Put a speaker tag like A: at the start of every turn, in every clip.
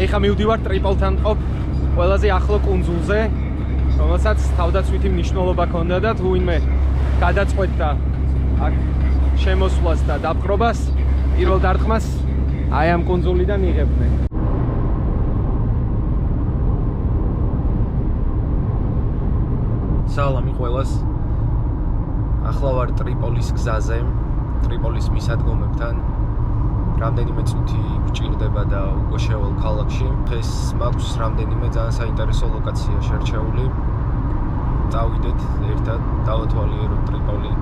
A: ეხლა მივდივარ ტრიპოლთან ყოფ ყველაზე ახლო კუნძულზე, რომელსაც თავდაცვითი მნიშვნელობა ჰქონდა და თუ ვინმე გადაწყვეტდა აქ შემოსვლას და დაპყრობას, პირველ დარტყმას აი ამ კუნძულიდან იღებდნენ. სალამი ყველას. ახლა ვარ ტრიპოლის გზაზე, ტრიპოლის მისადგომებთან. რამდენიმე წუთი გვჭირდება და უკვე შევალ ქალაქში. დღეს მაქვს რამდენიმე ძალიან საინტერესო ლოკაცია შერჩეული. დავიდეთ ერთად, დავათვალიეროთ ტრიპოლი.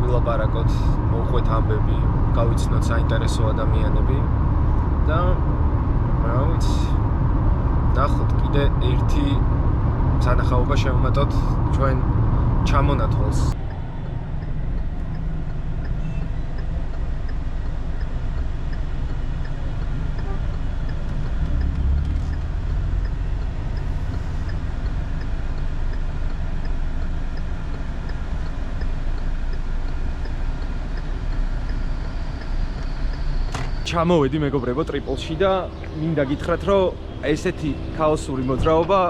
A: ვილაპარაკოთ, მოვყვეთ ამბები, გავიცნოთ საინტერესო ადამიანები და რა ვიცი, ნახოთ კიდე ერთი სანახაობა შევმატოთ ჩვენ ჩამონათვალს. ჩამოვედი მეგობრებო ტრიპოლში და მინდა გითხრათ, რომ ესეთი ქაოსური მოძრაობა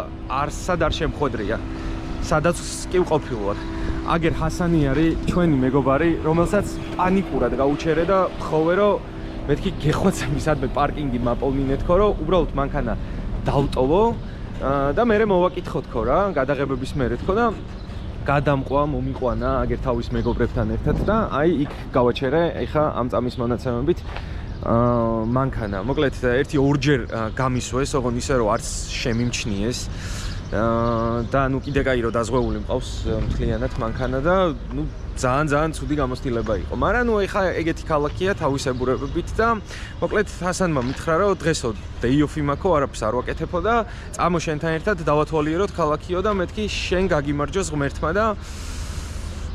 A: არსად არ შემხვედრია. სადაც კი ვყოფილვარ. აგერ ჰასანი არის ჩვენი მეგობარი, რომელსაც პანიკურად გაუჩერე და ხოვე რომ მეთქი გეხვეწე მისადმე პარკინგი მაპოვნინეთქო, რომ უბრალოდ მანქანა დავტოვო და მე მოვაკითხო თქო რა, გადაღებების მერე თქო და გადამყვა, მომიყვანა აგერ თავის მეგობრებთან ერთად და აი იქ გავაჩერე ეხა ამ წამის მონაცემებით მანქანა. მოკლედ ერთი ორჯერ გამისვეს, ოღონდ ისე რომ არც შემიმჩნიეს. და ნუ კიდე კაი რომ დაზღვეული მყავს მთლიანად მანქანა და ნუ ძალიან ცუდი გამოცდილება იყო. მაგრამ ნუ ეხა ეგეთი ქალაქია თავისებურებით და მოკლედ ჰასანმა მითხრა რომ დღესო day off-ი მაქვს, არაფერს არ ვაკეთებო და წამო შენთან ერთად დავათვალიეროთ ქალაქიო და მეთქი შენ გაგიმარჯოს ღმერთმა და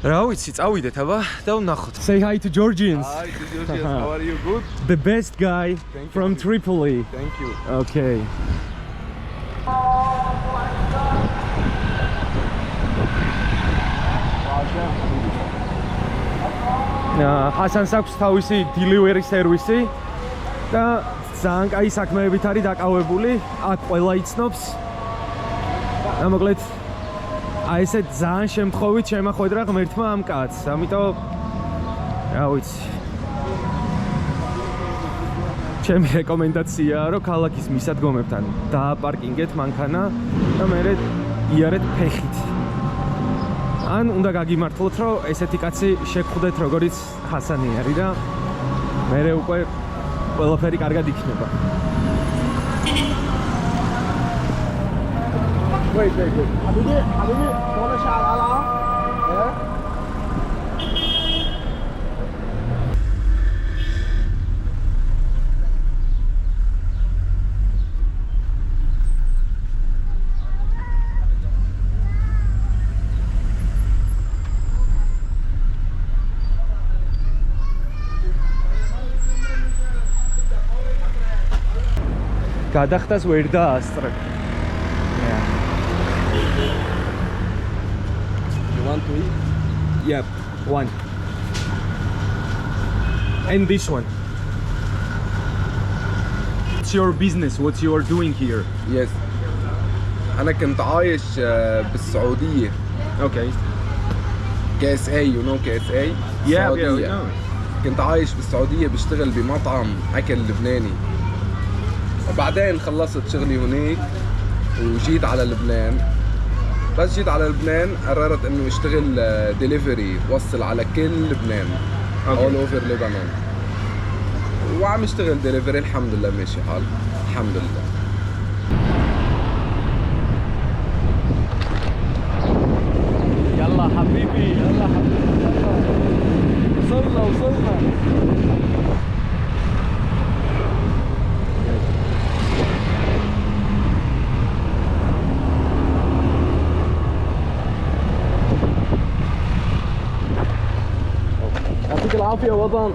A: რა ვიცი, წავიდეთ აბა და ვნახოთ. Say hi to Georgians.
B: Hi to Georgians. How are you? Good?
A: The best guy from Tripoli.
B: Thank you.
A: Okay. ჰასანს აქვს თავისი delivery სერვისი და ძალიან კაი საქმეებით არის დაკავებული. აქ ყველა იცნობს. და მოკლედ აი ესე ძალიან შემთხვევით შემახვედრა ღმერთმა ამ კაცს. ამიტომ რა ვიცი. ჩემი რეკომენდაციაა რომ ქალაქის მისადგომებთან დააპარკინგეთ მანქანა და მერე იარეთ ფეხით. ან უნდა გაგიმართლოთ რომ ესეთი კაცი შეგხვდეთ როგორიც ჰასანი არის და მერე უკვე ყველაფერი კარგად იქნება.
B: Wait. حبيبي ولا شعر على
A: გადახდას ვერ დაასწრე.
B: You want to eat?
A: Yep, one. And this one. What's your business? What you are doing here?
B: Yes. أنا كنت عايش بالسعودية.
A: Okay.
B: KSA, you know KSA?
A: Yeah, we
B: السعودية.
A: know.
B: كنت عايش بالسعودية بشتغل بمطعم أكل لبناني. وبعدين خلصت شغلي هناك وجيت على لبنان. بس جيت على لبنان قررت انه اشتغل ديليفري وصل على كل لبنان. all over Lebanon. وعم اشتغل ديليفري الحمد لله ماشي حال. الحمد لله.
A: يلا حبيبي يلا حبيبي وصلنا. يعطيك العافية وطن.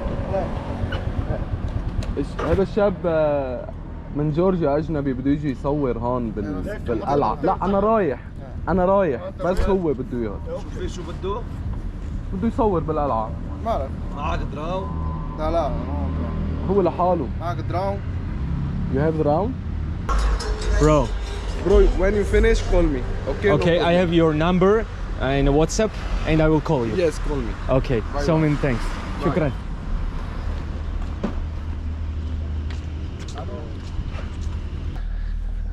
B: هذا الشاب من جورجيا اجنبي بده يجي يصور هون بالقلعة. لا انا رايح بس هو بده اياه.
C: شو بده؟
B: بده يصور بالقلعة.
C: معك دراو؟
D: لا
B: هو لحاله.
D: معك دراو؟
B: You have the round?
A: Bro.
B: Bro, when you finish, call me. Okay?
A: Okay,
B: No
A: I have your number and WhatsApp and I will call you.
B: Yes, call me.
A: Okay,
B: Bye
A: so
B: bye.
A: many thanks.
B: Bye.
A: Shukran.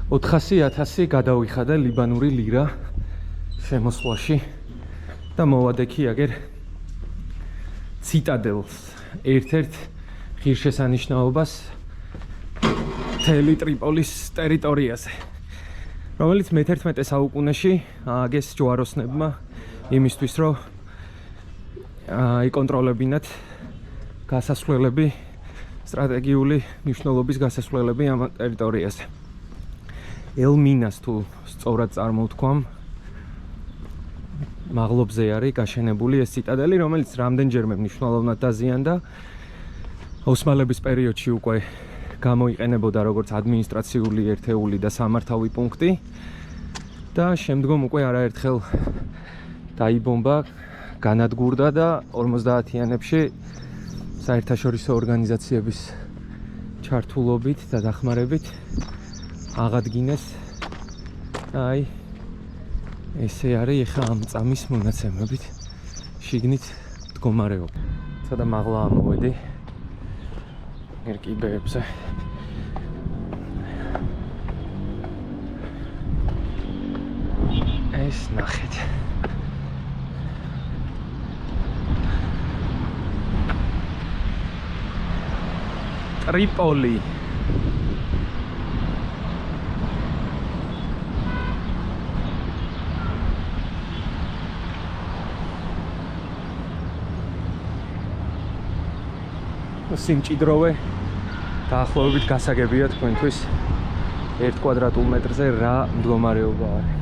A: $400,000 გადავიხადა ლიბანური ლირა შემოსვლაში და მოვადექი აგერ ციტადელს ერთ-ერთ ღირსშესანიშნაობას მთელი ტრიპოლის ტერიტორიაზე, რომელიც მე-11 საუკუნეში ააგეს ჯვაროსნებმა იმისთვის, რომ იკონტროლებინათ გასასვლელები, სტრატეგიული მნიშვნელობის გასასვლელები ამ ტერიტორიაზე. ელმინას თუ სწორად წარმოვთქვამ, მაღლობზე არის გაშენებული ეს ციტადელი, რომელიც რამდენჯერმე მნიშვნელოვნად დაზიანდა. ოსმალების პერიოდში უკვე გამოიყენებოდა როგორც ადმინისტრაციული ერთეული და სამართავი პუნქტი და შემდგომ უკვე არაერთხელ დაიბომბა, განადგურდა და 50-იანებში საერთაშორისო ორგანიზაციების ჩართულობით და დახმარებით აღადგინეს. აი ესე არის ეხა ამ წამის მონაცემებით შიგნით მდგომარეობა. სადა მაღლა ამოვედი ერკიბეებზე. ეს ნახეთ. ტრიპოლი. სიმჭიდროვე დაახლოებით გასაგებია თქვენთვის 1 კვადრატულ მეტრზე რა მდგომარეობა არის.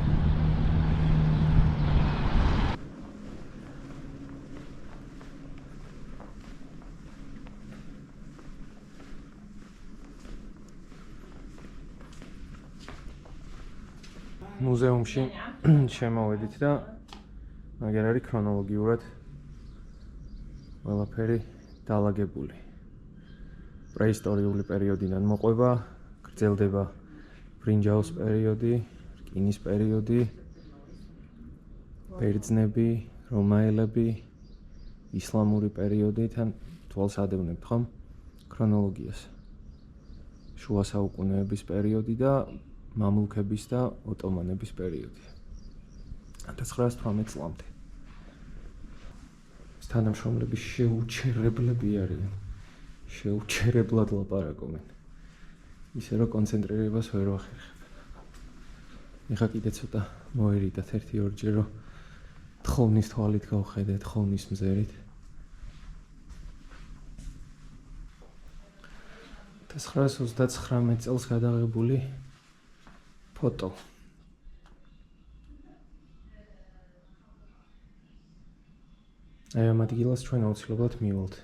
A: მუზეუმში შემოვედით და მაგერ არის ქრონოლოგიურად ყველაფერი დალაგებული. პრეისტორიული პერიოდიდან მოყვება, გრძელდება ბრინჯაოს პერიოდი, რკინის პერიოდი, ბერძნები, რომაელები, ისლამური პერიოდი, თან თვალს ადევნებთ ხომ ქრონოლოგიას. შუა საუკუნეების პერიოდი და მამლუქების და ოტომანების პერიოდი. 1918 წლამდე. თანამშრომლები შეუჩერებლები არიან. შეუჩერებლად ლაპარაკობენ. ისე რომ კონცენტრირებას ვერ ვახერხებ. ეხა კიდე ცოტა მოერიდათ 1-2 ჯერ, რომ თხოვნის თვალით გავხედეთ, თხოვნის მზერით. 1939 წელს გადაღებული ფოტო. აი ამ ადგილას ჩვენ აუცილებლად მივალთ.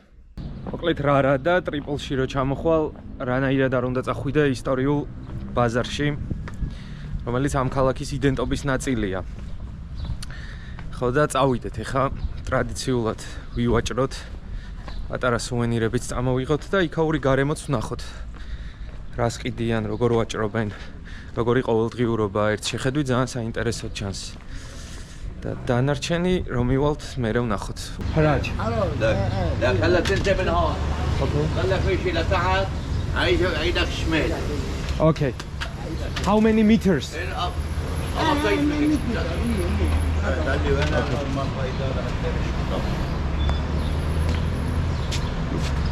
A: მოკლედ რა და ტრიპოლში რო ჩამოხვალ, რანაირად არ უნდა წახვიდე ისტორიულ ბაზარში, რომელიც ამ ქალაქის იდენტობის ნაწილია. ხო და წავიდეთ, ეხა ტრადიციულად ვივაჭროთ, პატარა სუვენირებიც წამოვიღოთ და იქაური გარემოც ვნახოთ. რას ყიდიან, როგორ ვაჭრობენ, როგორი ყოველდღიურობა ერთ შეხედვით ძალიან საინტერესო ჩანს. და დანარჩენი რომ მივალთ მერე ვნახოთ. حراج.
C: لا خلك انت من هون. خلك مشي لتحت عيدك شمال.
A: Okay. How many meters?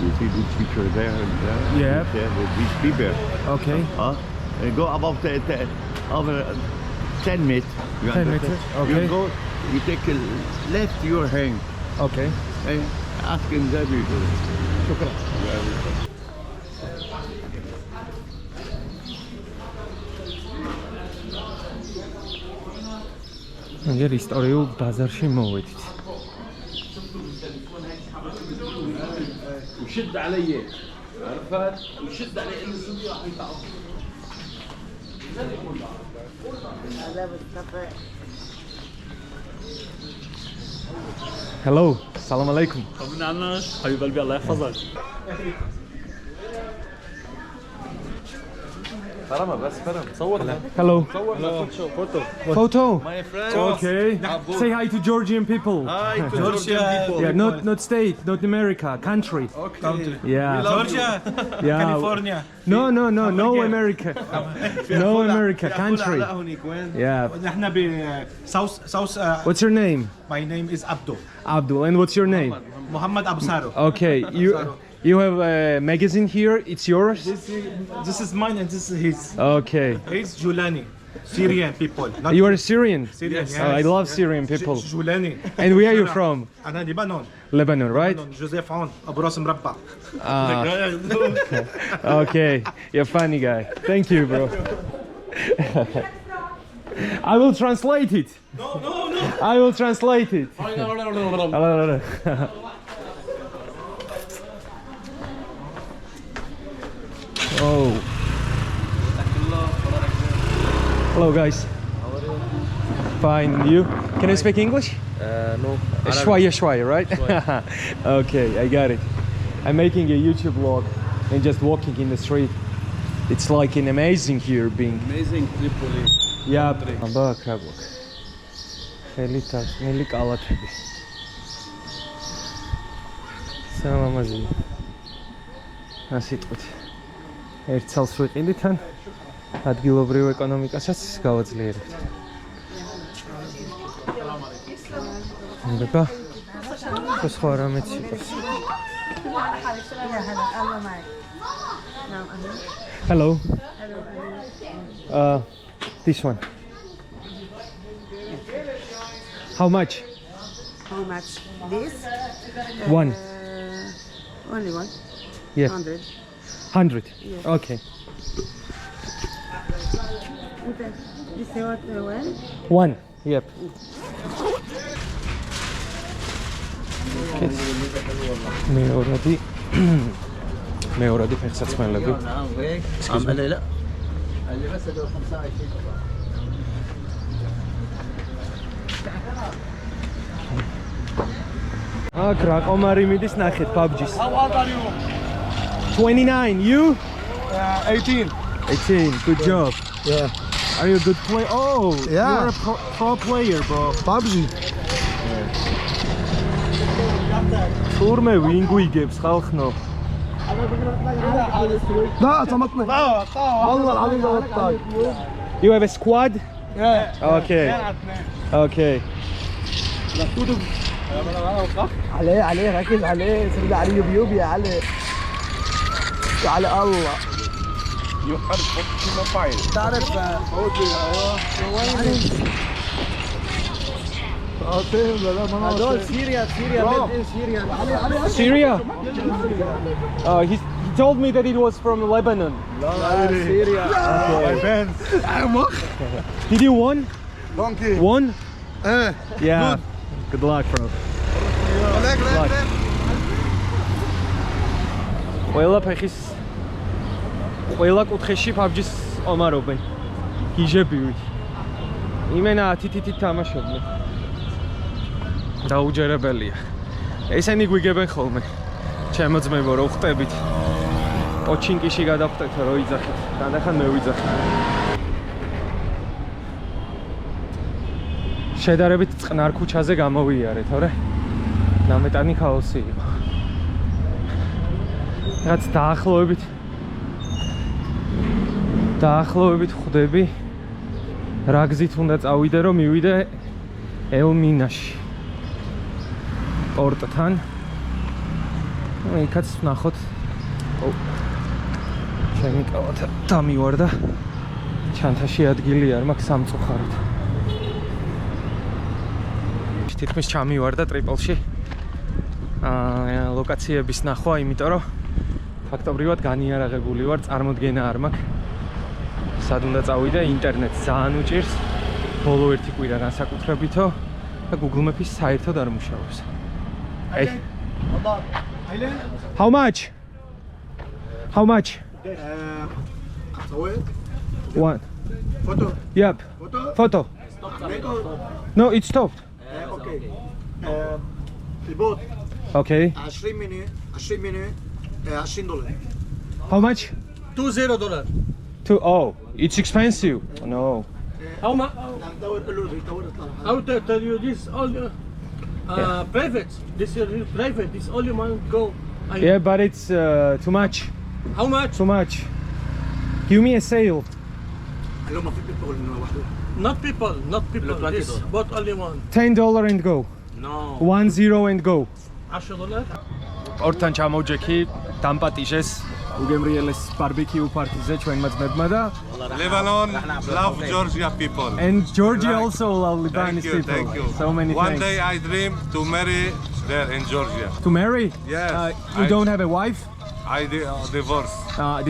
C: You see this picture there and there?
A: Yeah.
C: With these people.
A: Okay.
C: Go about over 10 meters.
A: 10 meters. Okay.
C: You go, you take a left your hand.
A: Okay.
C: And ask him that you do.
A: شكرا. აგერ ისტორიულ ბაზარში მოვედით.
D: وشد علي عرفت وشد علي الصبي راح يتعب.
A: Hello, salam alaikum.
D: طمنا عنك حبيب قلبي الله يحفظك.
A: Hello. Photo.
D: My friend.
A: Okay. Say hi to Georgian people.
D: Hi to Georgian people.
A: Yeah, not state, not America, country.
D: Okay.
A: Yeah.
D: Georgia.
A: Yeah.
D: California.
A: No, America. No America, country. Yeah.
E: نحن ب South
A: What's your name?
E: my name is Abdul
A: Abdul. And what's your name?
E: Muhammad Abu Saro.
A: Okay. You have a magazine here. It's yours.
E: This is mine and this is his.
A: Okay.
E: He's Julani, Syrian people. Not
A: You are Syrian.
E: Syrian.
A: Oh, I love Syrian people.
E: Julani.
A: And where are you from?
E: أنا لبنان.
A: Lebanon, right?
E: جوزيف عون أبو راس مربع.
A: Okay. You're a funny guy. Thank you, bro. I will translate it. No. I will translate it. Oh. Hello, guys. Fine. You? Can you speak English?
D: No.
A: Shwaya, right? Okay, I got it. I'm making a YouTube vlog and just walking in the street. It's like an amazing here being.
D: Amazing Tripoli.
A: Yeah. Amba krabok. Kheli კალათები. სამამაზია. ასიტყვით. ერთ წელს ვიყიდით ან ადგილობრივ ეკონომიკასაც გავაძლიერებთ. აბა. სხვა რამეც იყოს. Hello. This one. How much?
F: How much? This?
A: One.
F: Only one.
A: Yeah.
F: 100.
A: 100.
F: Yes.
A: Okay.
F: This is what one?
A: One. Yep. მეორე ფეხსაცმელები.
C: لا اللي بس 25
A: აქ რა ყომარი მიდის ნახეთ PUBG-ს. How old are you? 29. You?
E: 18.
A: 18. Good job.
E: Yeah.
A: Are you a good player? Oh,
E: Yeah.
A: you're a pro player, bro.
E: PUBG.
A: თურმე ვინ გვიგებს ხალხნო?
E: لا طمطنا. والله العظيم غلطت.
A: You have a squad?
E: Yeah.
A: Okay. Okay.
E: عليه ركز عليه سرد عليه يوبيوب يا علي على الله تعرف هذول سوريا
A: Syria? He told me that it was from Lebanon.
E: سوريا
A: Did you won?
E: Donkey.
A: Won? Yeah. Good luck, bro. Luck. ყველა კუთხეში PUBG-ს ომარობენ. გიჟებივით. იმენა 10 თამაშობდნენ. დაუჯერებელია. ესენი გვიგებენ ხოლმე. ჩემო ძმებო, რო ხვდებით. პოჩინკიში გადავხტეთო, რო იძახეთ. დანახან მე ვიძახე. შედარებით წყნარ ქუჩაზე გამოვიარეთ, ორი? ნამეტანი ქაოსი იყო. რაც დაახლოებით ხვდები რა გზით უნდა წავიდე, რომ მივიდე ელ-მინაში. პორტთან. იქაც ვნახოთ. ჩემი კალათა დამივარდა. ჩანთაში ადგილი არ მაქვს სამწუხაროდ. თითქმის ჩამივარდა ტრიპოლში. ლოკაციების ნახვა, იმიტომ რომ ფაქტობრივად განიარაღებული ვარ, წარმოდგენა არ მაქვს. სად უნდა წავიდე, ინტერნეტს ძალიან უჭირს. ბოლო ერთი კვირა განსაკუთრებითო და Google Maps-ის საერთოდ არ მუშაობს. Hey. How much? How much? One.
E: Photo.
A: Yep. Photo. No, it stopped.
E: اوكي البوت
A: Okay.
E: 20 مني $20.
A: How much?
E: $20
A: Oh, it's expensive. No.
D: How much? How to tell you this? All private. This is private. This only one go.
A: Yeah, but it's too much.
D: How much?
A: Too much. Give me a sale.
D: Not people. This but only one.
A: $10 and go.
D: No.
A: 10 and go.
D: $10.
A: ორთან ჩამოვჯექი, დამპატიჟეს უგემრიელეს ბარბეკიუ პარტიზე ჩვენმა ძმებმა და
G: Lebanon love Georgia people.
A: And Georgia
G: Right.
A: also love Lebanese
G: Thank you,
A: people.
G: thank you.
A: So many
G: One
A: thanks.
G: day I dream to marry there in Georgia.
A: To marry?
G: Yes.
A: You
G: I-
A: don't have a wife?
G: I divorce.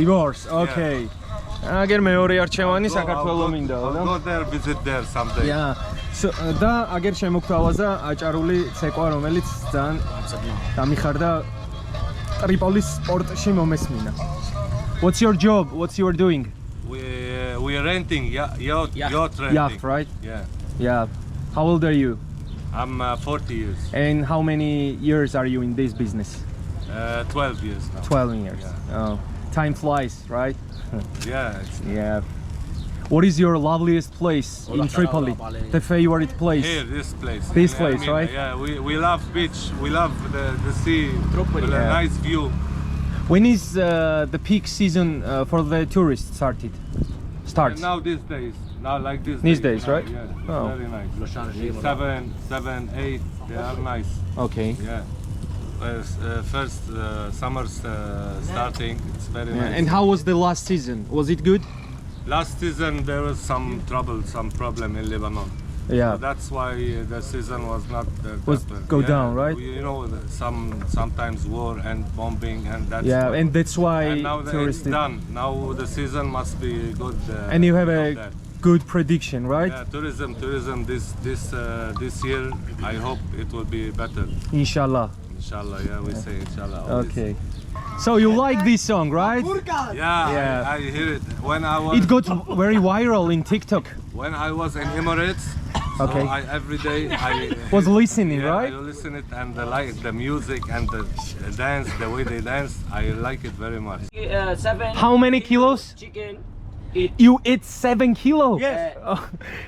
A: Divorce. Okay. აგერ მეორე არჩევანი საქართველო მინდა,
G: I'll
A: და?
G: go there, visit there someday.
A: Yeah. და აგერ შემოგთავაზა აჭარული ცეკვა, რომელიც ძალიან დამიხარდა ტრიპოლის სპორტში მომესმინა. What's your job? What's you doing?
G: We are renting yacht renting.
A: Yacht, right?
G: Yeah.
A: Yeah. How old are you?
G: I'm 40 years.
A: And how many years are you in this business?
G: 12 years now.
A: 12 years. Oh, time flies, right?
G: Yeah. It's
A: Yeah. What is your loveliest place in Tripoli? The favorite place?
G: here, this place.
A: This
G: in
A: place,
G: Elmina.
A: right?
G: Yeah, we love beach. We love the sea. With a
A: Yeah.
G: nice view.
A: When is the peak season for the tourists started? Starts.
G: Now these days. Now like this.
A: These days,
G: now,
A: right?
G: Yeah.
A: Oh.
G: Very nice. 7, 8. They are nice.
A: Okay.
G: Yeah. First summer's starting. It's very
A: Yeah.
G: nice.
A: And how was the last season? Was it good?
G: Last season there was some trouble, some problem in Lebanon.
A: Yeah.
G: So that's why the season was not
A: Was
G: that,
A: go down, right?
G: You know, sometimes war and bombing, and that's
A: Yeah,
G: why.
A: and that's why
G: And now it's
A: tourists.
G: done. Now the season must be good.
A: And you have
G: about
A: a
G: that.
A: good prediction, right?
G: Yeah, tourism. This year, I hope it will be better.
A: Inshallah.
G: Inshallah, yeah, we say inshallah. always.
A: Okay. So you like this song, right?
G: Yeah,
A: Yeah.
G: I hear it. When I was
A: It got very viral in TikTok.
G: when I was in Emirates.
A: Okay.
G: So every day I
A: Was listening,
G: yeah,
A: right?
G: I listen it and the music and the dance, the way they dance, I like it very much.
H: 7
A: How many kilos?
H: chicken.
A: You ate 7 kilos?
D: Yes.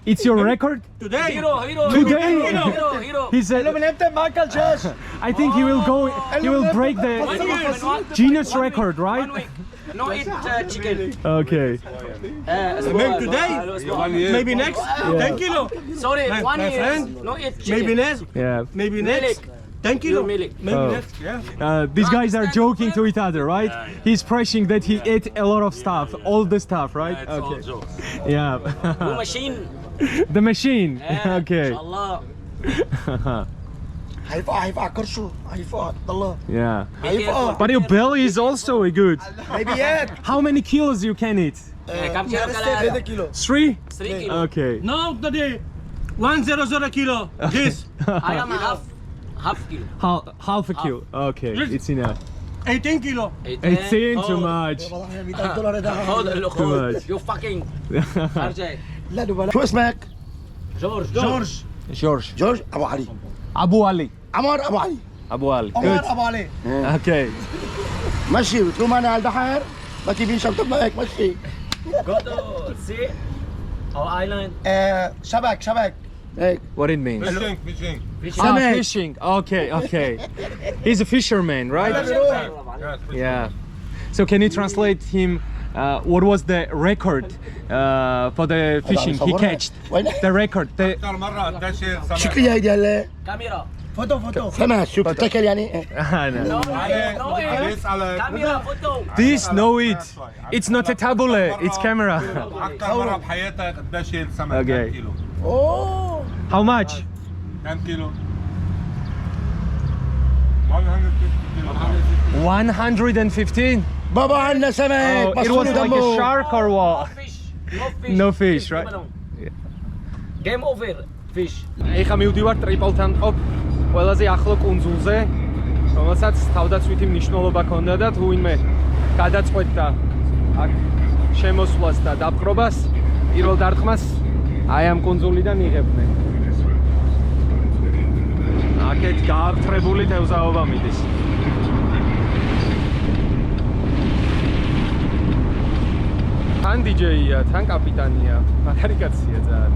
A: It's your record?
D: Today.
H: Hero.
A: Today?
H: Hero.
A: He said, I think he will go, he will break the Guinness record, right?
H: 1 week. No eat chicken.
A: Okay.
D: Maybe today.
G: 1 year.
D: Maybe next. 10 kilo.
H: Sorry,
D: My-
H: 1
D: my
H: year.
D: friend.
H: No eat chicken.
D: Maybe next.
A: Yeah.
D: Maybe
H: Milk.
D: next. 10 kilo.
H: Your milk.
D: Maybe
A: Oh.
D: next. Yeah.
A: These guys are joking to each other, right? He's pressing that he ate a lot of stuff, all the stuff, right?
G: It's all jokes.
A: Yeah.
H: No machine.
A: The machine.
H: Yeah,
A: Okay.
H: Inshallah.
E: هيفقع كرشه هيفقع الله
A: Yeah.
E: هيفقع
A: But your belly is also good.
E: maybe yeah
A: How many kilos you can eat?
H: Come here,
E: هذا كيلو
A: 3?
H: 3 kilo.
A: Okay.
D: Now today, 100 kilo. This
H: I am half kilo.
A: Half a kilo. Okay, it's enough.
D: 18 kilo.
A: 18 too much.
E: والله $200 ده
H: خذ
A: much.
H: You fucking ارجع.
E: لا دوبلا شو اسمك؟
H: جورج.
A: George.
E: جورج ابو علي
A: Abu Ali.
E: عمر ابو علي
A: Abu Ali.
E: عمر
A: Good.
E: ابو علي
A: Okay.
E: مشي طول على البحر ما تبين شنطة معك مشي
H: Go to see our island.
E: شبك هيك
A: What it means?
G: Fishing.
A: Fishing. Okay. He's a fisherman, right? Yeah. So can you translate him? What was the record for the fishing he catched? The record. The
G: أكثر مرة انتشر سمك.
E: شكلي هيدي هلا
H: Camera.
E: فوتو سمك شو بتتاكل يعني
H: No, no,
G: يسألك
H: camera photo.
A: This no it. It's not a tablet. It's camera.
G: أكثر مرة بحياتك انتشر سمك
A: Okay.
G: 10 كيلو.
E: اوه
A: How much?
G: 10 كيلو. 150 كيلو.
A: 115.
E: بابا عندنا سمك
A: Oh, it was like a shark or
H: No
A: what?
H: fish.
A: No fish, right?
H: Game over. Fish.
A: ეხა მივდივარ ტრიპოლთან ყოფ ყველაზე ახლო კუნძულზე, რომელსაც თავდაცვითი მნიშვნელობა ჰქონდა და თუ ვინმე გადაწყვეტდა აქ შემოსვლას და დაპყრობას, პირველ დარტყმას აი ამ კუნძულიდან იღებდნენ. აქეთ გააფთრებული თევზაობა მიდის. თან DJ-ია, თან კაპიტანია. მაგარი კაცია ძალიან.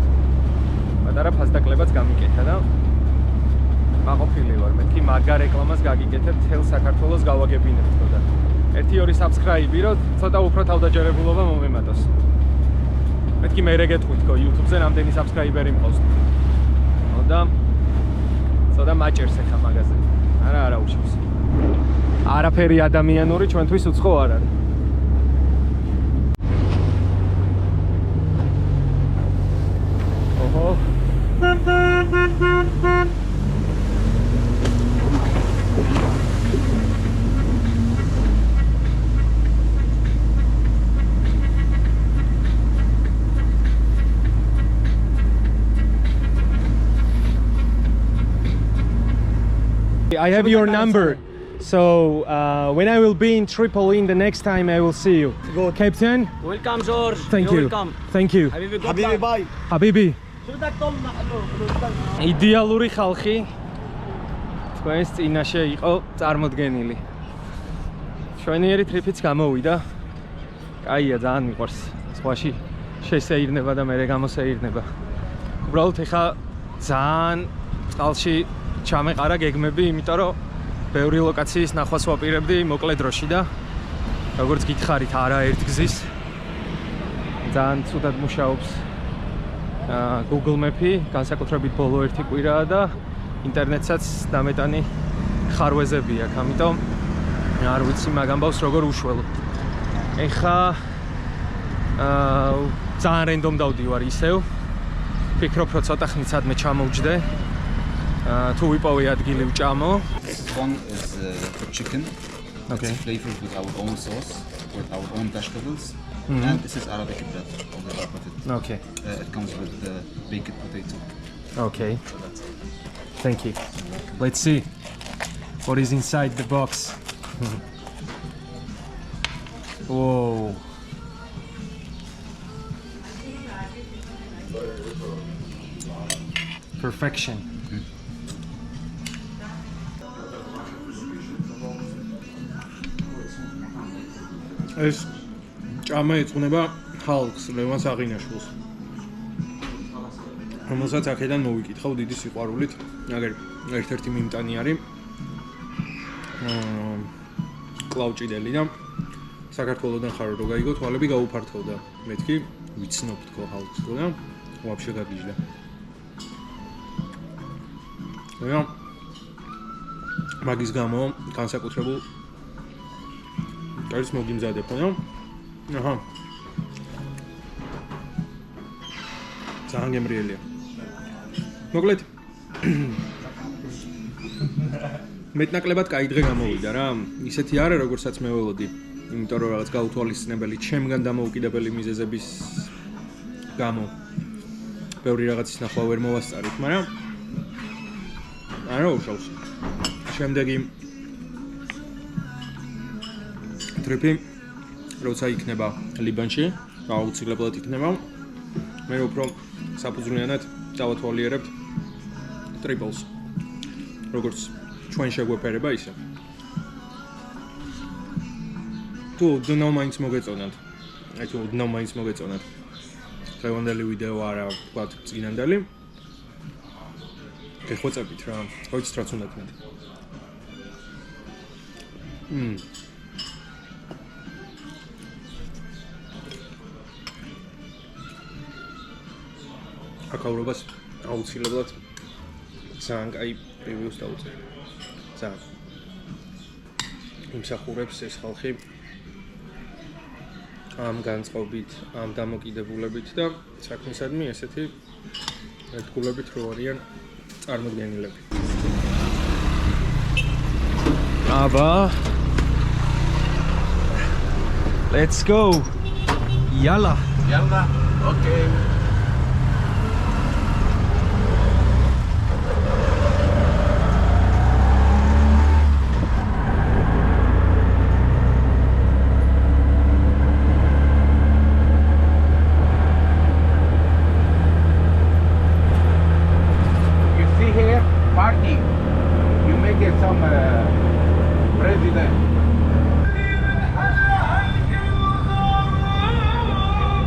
A: პატარა ფასდაკლებაც გამიკეთა და მაყოფილი ვარ. მეთქი მაგარ რეკლამას გაგიკეთებ თელ საქართველოს გავაგებინებ თქო და 1-2 subscribe-ი რომ ცოტა უფრო თავდაჯერებულობა მომემატოს. მეთქი მე რეგეთქვი თქო YouTube-ზე რამდენი subscriber-ი მყავს. და ცოტა მაჭერს ეხა მაგაზე. არა უშავს. არაფერი ადამიანური ჩვენთვის უცხო არ არის. ოჰო. I have your number, so when I will be in Tripoli the next time I will see you. Go, Captain.
H: Welcome, George.
A: Thank you.
H: Welcome.
A: Thank you.
H: Habibi, bye.
A: Habibi. Ideალური ხალხი თქვენს წინაშე იყო წარმოდგენილი. ჩვენიერი ტრიპიც გამოვიდა. კაია, ძალიან მიყვარს. სხვაში შესეირნება და მერე გამოსეირნება. უბრალოდ ეხა ძალიან წყალში ჩამეყარა გეგმები, იმიტომ რომ ბევრი ლოკაციის ნახვას ვაპირებდი მოკლე დროში და როგორც გითხარით, არა ერთგზის. ძალიან ცუდად მუშაობს Google Map-ი, განსაკუთრებით ბოლო ერთი კვირაა და ინტერნეტსაც დამეტანი ხარვეზები აქვს, ამიტომ არ ვიცი მაგ ამბავს როგორ უშველო. ეხა ძალიან რენდომ დავდივარ ისევ. ვფიქრობ, რომ ცოტა ხნით სადმე ჩამოვჯდე. თუ ვიპოვე ადგილი ვჭამო.
I: This one is chicken.
A: Okay.
I: It's flavored with our own sauce, with our own vegetables. And this is Arabic bread on the top of it.
A: Okay.
I: It comes with baked potato.
A: Okay. Thank you. Let's see what is inside the box. Whoa. Perfection. ეს ჭამა ეწუნება ხალხს, ლევანს აღინაშვილს. რომელსაც აქედან მოვიკითხავ დიდი სიყვარულით. აგერ ერთ-ერთი მიმტანი არის. კლავჭიდელი და საქართველოსდან ხარო რო გაიგო, თვალები გაუფართოვდა. მეთქი ვიცნობ თქო ხალხს და ვაფშე გაგიჟდა. და მაგის გამო განსაკუთრებულ არის მოგიმზადებ, ხო? აჰა. ძალიან გემრიელია. მოკლედ მეტნაკლებად კაი დღე გამოვიდა რა. ისეთი არა, როგორცაც მე ველოდი. იმიტომ რომ რაღაც გაუთვალისწინებელი ჩემგან დამოუკიდებელი მიზეზების გამო ბევრი რაღაცის ნახვა ვერ მოვასწარით, მაგრამ არა უშავს. შემდეგი ტრიპი როცა იქნება ლიბანში, აუცილებლად იქნება. მე უფრო საფუძვლიანად დავათვალიერებთ ტრიპლს. როგორც ჩვენ შეგვეფერება ისე. თუ დნავ მაინც მოგეწონათ. აი თუ დნავ მაინც მოგეწონათ. დღევანდელი ვიდეო არა, ვთქვათ, წინანდელი. გეხვეწებით რა, ხოიც რაც უნდა თქვით. აკავრობას აუცილებლად ძალიან კაი რივიუს დაუწევ. ძალიან. იმსახურებს ეს ხალხი ამ განწყობით, ამ დამოკიდებულებით და საქმისადმი ესეთი ერთგულებით რო არიან წარმოდგენილები. აბა. Let's go. Yalla.
C: Yalla. Okay.
B: Party, you make it some president.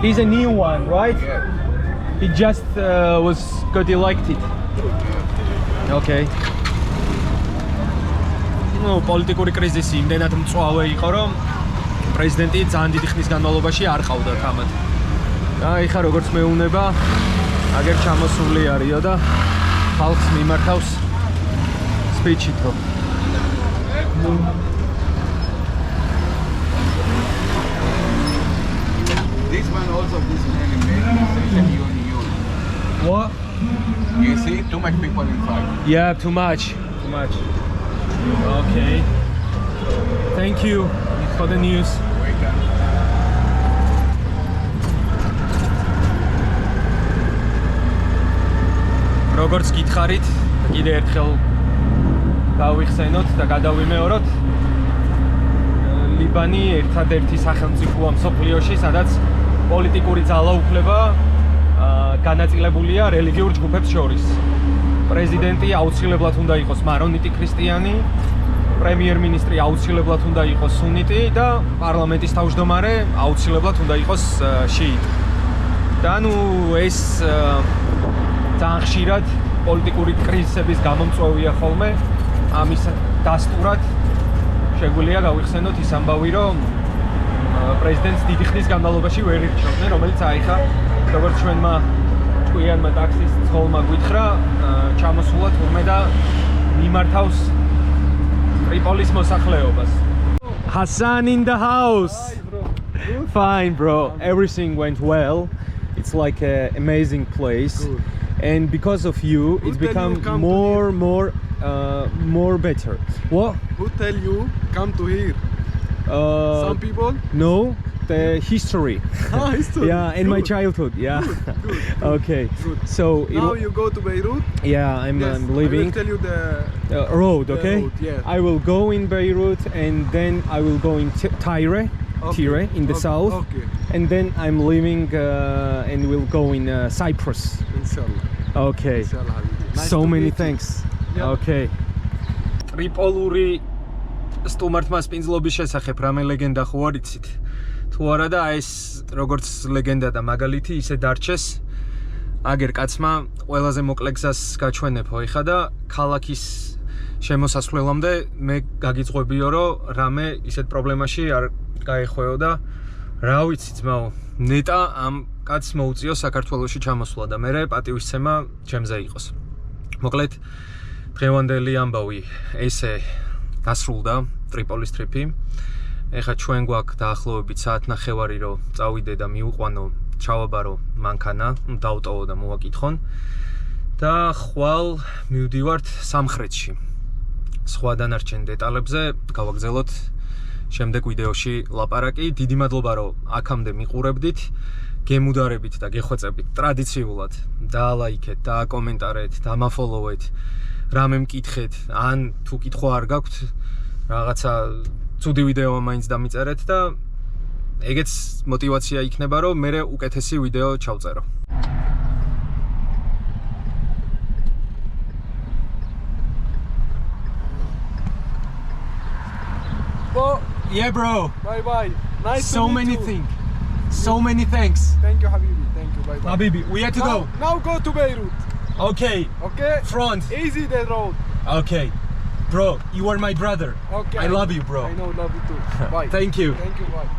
A: He's a new one, right?
B: Yeah.
A: He just got elected. Okay. No, პოლიტიკური კრიზისი იმდენად მწვავე იყო, რომ პრეზიდენტი ძალიან დიდი ხნის განმავლობაში არ ყავდა თამად. და ეხა როგორც მეუნება, აგერ ჩამოსული არისო და ხალხს მიმართავს სპიჩითო.
B: This one also, this man made you.
A: What?
B: You see, too much people inside.
A: Yeah, too much. Okay. Thank you for the news. როგორც გითხარით, კიდე ერთხელ გავიხსენოთ და გადავიმეოროთ. ლიბანი ერთადერთი სახელმწიფოა მსოფლიოში, სადაც პოლიტიკური ძალაუფლება განაწილებულია რელიგიურ ჯგუფებს შორის. პრეზიდენტი აუცილებლად უნდა იყოს მარონიტი ქრისტიანი, პრემიერ-მინისტრი აუცილებლად უნდა იყოს სუნიტი და პარლამენტის თავმჯდომარე აუცილებლად უნდა იყოს შიიტი. და ნუ ეს ძალიან ხშირად პოლიტიკური კრიზისების გამომწვევია ხოლმე. ამის დასტურად შეგვიძლია გავიხსენოთ ის ამბავი, რომ პრეზიდენტს დიდი ხნის განმავლობაში ვერ ირჩევდნენ, რომელიც აიხა როგორც ჩვენმა ჭკვიანმა ტაქსის ცხოველმა გითხრა, ჩამოსულა თურმე და მიმართავს ტრიპოლის მოსახლეობას. Hassan in the house.
D: Hi, bro.
A: Fine, bro. Everything went well. It's like an amazing place.
D: Good.
A: And because of you, it's
D: tell
A: become
D: you come to
A: more better. What?
D: Who tell you come to here? Some people?
A: No, the history.
D: History.
A: Yeah, in my
D: Good.
A: childhood. Yeah.
D: Good.
A: Okay.
D: Good.
A: So
D: Now you go to Beirut.
A: yeah, I'm leaving.
D: I will tell you the
A: Road,
D: the
A: okay?
D: road, yeah.
A: I will go in Beirut and then I will go in Tyre, Tyre in the south.
D: Okay.
A: And then I'm leaving and we'll go in Cyprus.
D: Inshallah.
A: Okay.
D: Inshallah, habibi. Nice
A: So
D: to
A: many
D: meet you.
A: thanks.
D: Yeah.
A: Okay. ტრიპოლური სტუმართმა სპინძლობის შესახებ რამე ლეგენდა ხო არ იცით? თუ არა და ეს როგორც ლეგენდა და მაგალითი ისე დარჩეს. აგერ კაცმა ყველაზე მოკლე გზას გაჩვენებო ეხა და ქალაქის შემოსასვლელამდე მე გაგიძღვებიო რომ რამე ისეთ პრობლემაში არ გაეხვეო და რა ვიცი ძმაო, ნეტა ამ კაცს მოუწიო საქართველოში ჩამოსვლა და მე პატივისცემა ჩემზე იყოს. მოკლედ დღევანდელი ამბავი ესე დასრულდა ტრიპოლის ტრიპი. ეხა ჩვენ გვაქვს დაახლოებით საათნახევარი რომ წავიდე და მივყვანო ჩავაბარო მანქანა, დავტოვო და მოვაკითხონ და ხვალ მივდივართ სამხრეთში. სხვა დანარჩენ დეტალებზე გავაგრძელოთ შემდეგ ვიდეოში ლაპარაკი. დიდი მადლობა რომ აქამდე მიყურებდით. გემუდარებით და გეხვეწებით ტრადიციულად დაალაიქეთ, დააკომენტარეთ, დამაფოლოვეთ, რამე მკითხეთ, ან თუ კითხვა არ გაქვთ, რაღაცა ცუდი ვიდეო მაინც დამიწერეთ და ეგეც мотивация იქნება რომ მე უკეთესი ვიდეო ჩავწერო.
D: Oh,
A: Yeah bro,
D: bye bye. Nice
A: so
D: to meet
A: many
D: you.
A: things. So many thanks.
D: Thank you, Habibi. Thank you. Bye bye.
A: Habibi, we have to go.
D: Now go to Beirut.
A: Okay,
D: Okay?
A: front.
D: Easy the road.
A: Okay. Bro, you are my brother.
D: Okay.
A: I love you, bro.
D: I know, love you too. Bye.
A: Thank you.
D: Thank you. Bye.